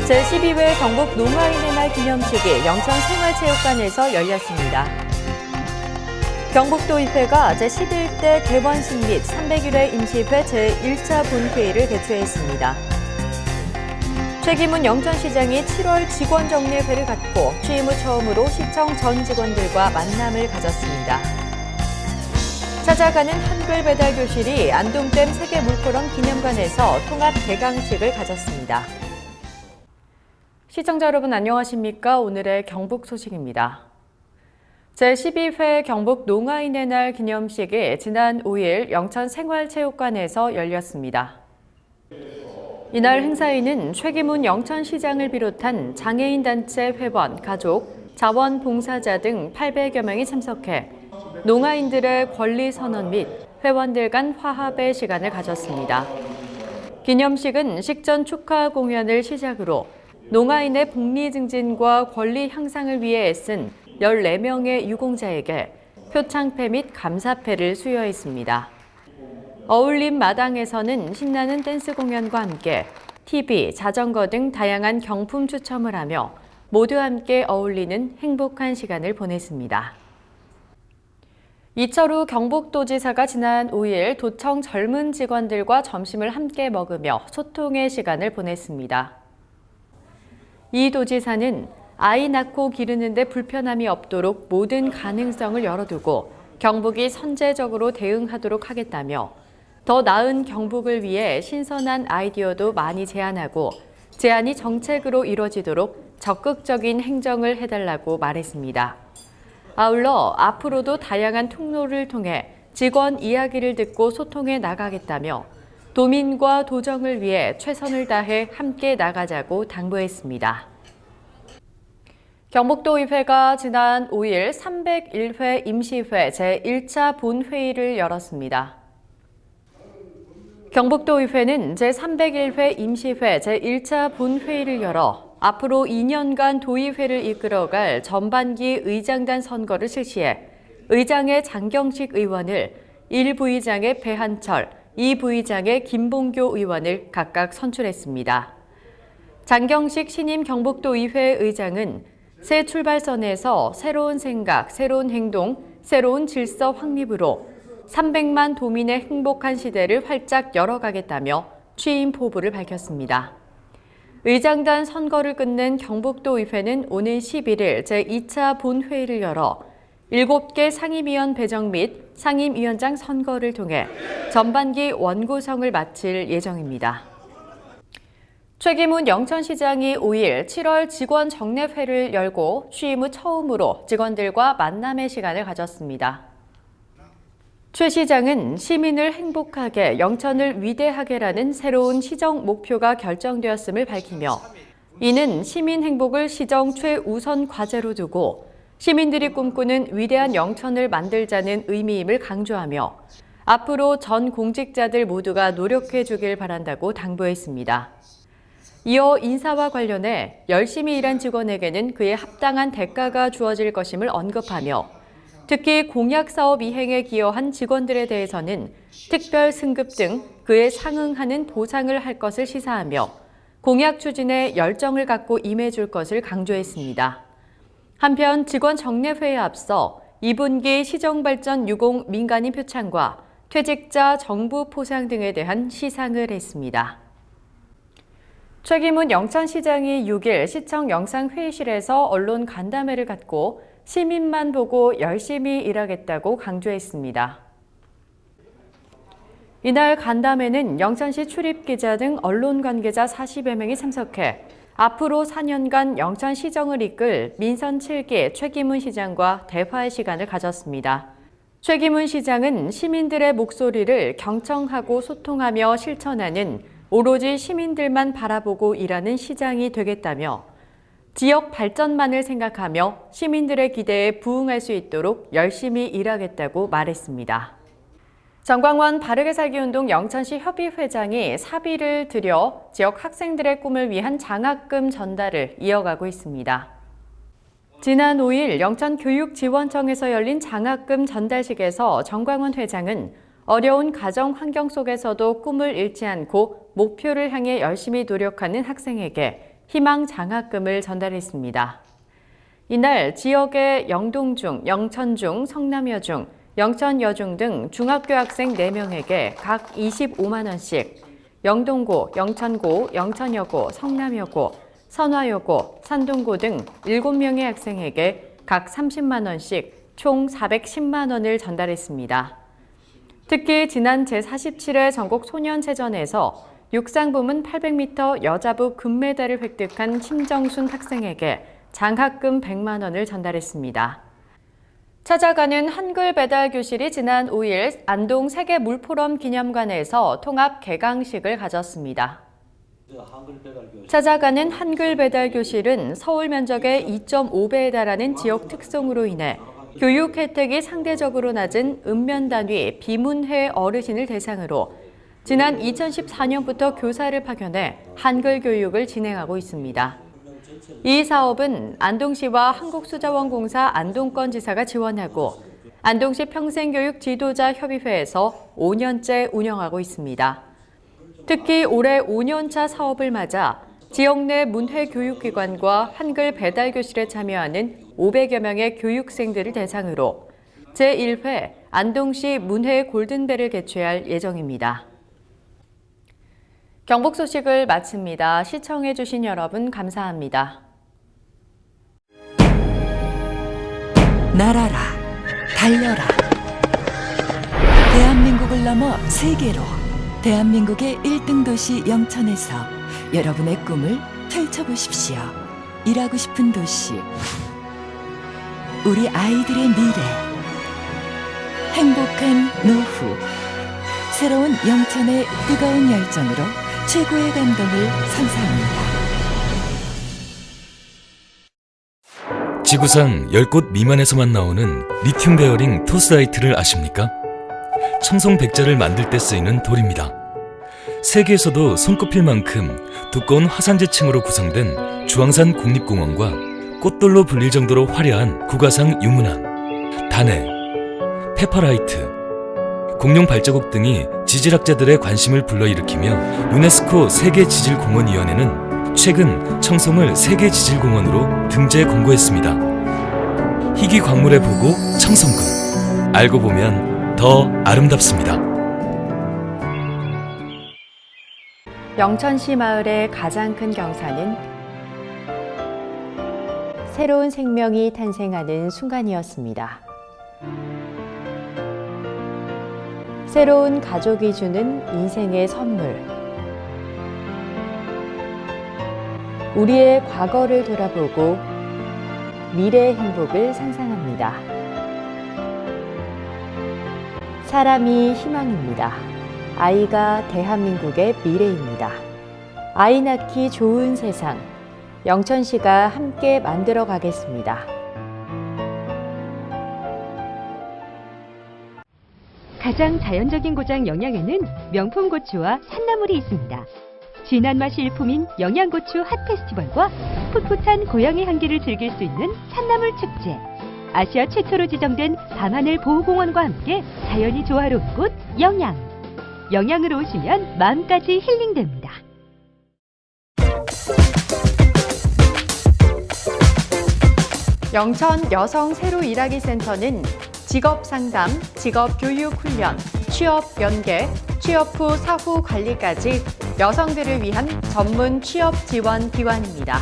제12회 경북 농아인의 날 기념식이 영천생활체육관에서 열렸습니다. 경북도의회가 제11대 개원식 및 301회 임시회 제1차 본회의를 개최했습니다. 최기문 영천시장이 7월 직원정례회를 갖고 취임 후 처음으로 시청 전 직원들과 만남을 가졌습니다. 찾아가는 한글 배달 교실이 안동댐 세계물포럼 기념관에서 통합 개강식을 가졌습니다. 시청자 여러분 안녕하십니까? 오늘의 경북 소식입니다. 제12회 경북 농아인의 날 기념식이 지난 5일 영천생활체육관에서 열렸습니다. 이날 행사에는 최기문 영천시장을 비롯한 장애인 단체 회원, 가족, 자원봉사자 등 800여 명이 참석해 농아인들의 권리 선언 및 회원들 간 화합의 시간을 가졌습니다. 기념식은 식전 축하 공연을 시작으로 농아인의 복리 증진과 권리 향상을 위해 애쓴 14명의 유공자에게 표창패 및 감사패를 수여했습니다. 어울림 마당에서는 신나는 댄스 공연과 함께 TV, 자전거 등 다양한 경품 추첨을 하며 모두 함께 어울리는 행복한 시간을 보냈습니다. 이철우 경북도지사가 지난 5일 도청 젊은 직원들과 점심을 함께 먹으며 소통의 시간을 보냈습니다. 이 도지사는 아이 낳고 기르는 데 불편함이 없도록 모든 가능성을 열어두고 경북이 선제적으로 대응하도록 하겠다며 더 나은 경북을 위해 신선한 아이디어도 많이 제안하고 제안이 정책으로 이뤄지도록 적극적인 행정을 해달라고 말했습니다. 아울러 앞으로도 다양한 통로를 통해 직원 이야기를 듣고 소통해 나가겠다며 도민과 도정을 위해 최선을 다해 함께 나가자고 당부했습니다. 경북도의회가 지난 5일 301회 임시회 제1차 본회의를 열었습니다. 경북도의회는 제301회 임시회 제1차 본회의를 열어 앞으로 2년간 도의회를 이끌어갈 전반기 의장단 선거를 실시해 의장의 장경식 의원을 1부의장의 배한철, 2부의장의 김봉교 의원을 각각 선출했습니다. 장경식 신임 경북도의회 의장은 새 출발선에서 새로운 생각, 새로운 행동, 새로운 질서 확립으로 300만 도민의 행복한 시대를 활짝 열어가겠다며 취임 포부를 밝혔습니다. 의장단 선거를 끝낸 경북도의회는 오는 11일 제2차 본회의를 열어 7개 상임위원 배정 및 상임위원장 선거를 통해 전반기 원구성을 마칠 예정입니다. 최기문 영천시장이 5일 7월 직원 정례회를 열고 취임 후 처음으로 직원들과 만남의 시간을 가졌습니다. 최 시장은 시민을 행복하게, 영천을 위대하게라는 새로운 시정 목표가 결정되었음을 밝히며 이는 시민 행복을 시정 최우선 과제로 두고 시민들이 꿈꾸는 위대한 영천을 만들자는 의미임을 강조하며 앞으로 전 공직자들 모두가 노력해 주길 바란다고 당부했습니다. 이어 인사와 관련해 열심히 일한 직원에게는 그에 합당한 대가가 주어질 것임을 언급하며 특히 공약사업 이행에 기여한 직원들에 대해서는 특별 승급 등 그에 상응하는 보상을 할 것을 시사하며 공약 추진에 열정을 갖고 임해줄 것을 강조했습니다. 한편 직원 정례회에 앞서 2분기 시정발전 유공 민간인 표창과 퇴직자 정부 포상 등에 대한 시상을 했습니다. 최기문 영천시장이 6일 시청 영상회의실에서 언론 간담회를 갖고 시민만 보고 열심히 일하겠다고 강조했습니다. 이날 간담회는 영천시 출입기자 등 언론 관계자 40여 명이 참석해 앞으로 4년간 영천시정을 이끌 민선 7기 최기문 시장과 대화의 시간을 가졌습니다. 최기문 시장은 시민들의 목소리를 경청하고 소통하며 실천하는 오로지 시민들만 바라보고 일하는 시장이 되겠다며 지역 발전만을 생각하며 시민들의 기대에 부응할 수 있도록 열심히 일하겠다고 말했습니다. 정광원 바르게 살기 운동 영천시 협의회장이 사비를 들여 지역 학생들의 꿈을 위한 장학금 전달을 이어가고 있습니다. 지난 5일 영천교육지원청에서 열린 장학금 전달식에서 정광원 회장은 어려운 가정 환경 속에서도 꿈을 잃지 않고 목표를 향해 열심히 노력하는 학생에게 희망 장학금을 전달했습니다. 이날 지역의 영동중, 영천중, 성남여중, 영천여중 등 중학교 학생 4명에게 각 25만 원씩, 영동고, 영천고, 영천여고, 성남여고, 선화여고, 산동고 등 7명의 학생에게 각 30만 원씩 총 410만 원을 전달했습니다. 특히 지난 제47회 전국 소년체전에서 육상부문 800m 여자부 금메달을 획득한 심정순 학생에게 장학금 100만 원을 전달했습니다. 찾아가는 한글 배달 교실이 지난 5일 안동 세계물포럼 기념관에서 통합 개강식을 가졌습니다. 찾아가는 한글 배달 교실은 서울 면적의 2.5배에 달하는 지역 특성으로 인해 교육 혜택이 상대적으로 낮은 읍면 단위 비문회 어르신을 대상으로 지난 2014년부터 교사를 파견해 한글 교육을 진행하고 있습니다. 이 사업은 안동시와 한국수자원공사 안동권 지사가 지원하고 안동시 평생교육 지도자 협의회에서 5년째 운영하고 있습니다. 특히 올해 5년차 사업을 맞아 지역 내 문해교육기관과 한글 배달교실에 참여하는 500여 명의 교육생들을 대상으로 제1회 안동시 문해 골든벨을 개최할 예정입니다. 경북 소식을 마칩니다. 시청해주신 여러분 감사합니다. 날아라, 달려라. 대한민국을 넘어 세계로. 대한민국의 1등 도시 영천에서 여러분의 꿈을 펼쳐보십시오. 일하고 싶은 도시. 우리 아이들의 미래. 행복한 노후. 새로운 영천의 뜨거운 열정으로 최고의 감동을 선사합니다. 지구상 10곳 미만에서만 나오는 리튬 베어링 토스아이트를 아십니까? 청송백자를 만들 때 쓰이는 돌입니다. 세계에서도 손꼽힐 만큼 두꺼운 화산재층으로 구성된 주황산 국립공원과 꽃돌로 불릴 정도로 화려한 국가상 유문암, 단해, 페퍼라이트, 공룡 발자국 등이 지질학자들의 관심을 불러일으키며 유네스코 세계지질공원위원회는 최근 청송을 세계지질공원으로 등재 권고했습니다. 희귀 광물의 보고 청송군, 알고 보면 더 아름답습니다. 영천시 마을의 가장 큰 경사는 새로운 생명이 탄생하는 순간이었습니다. 새로운 가족이 주는 인생의 선물. 우리의 과거를 돌아보고 미래의 행복을 상상합니다. 사람이 희망입니다. 아이가 대한민국의 미래입니다. 아이 낳기 좋은 세상, 영천시가 함께 만들어 가겠습니다. 가장 자연적인 고장 영양에는 명품 고추와 산나물이 있습니다. 진한 맛이 일품인 영양고추 핫페스티벌과 풋풋한 고향의 향기를 즐길 수 있는 산나물 축제. 아시아 최초로 지정된 밤하늘 보호공원과 함께 자연이 조화로운 곳 영양. 영양으로 오시면 마음까지 힐링됩니다. 영천 여성 새로 일하기 센터는 직업상담, 직업교육훈련, 취업연계, 취업 후 사후 관리까지 여성들을 위한 전문 취업 지원 기관입니다.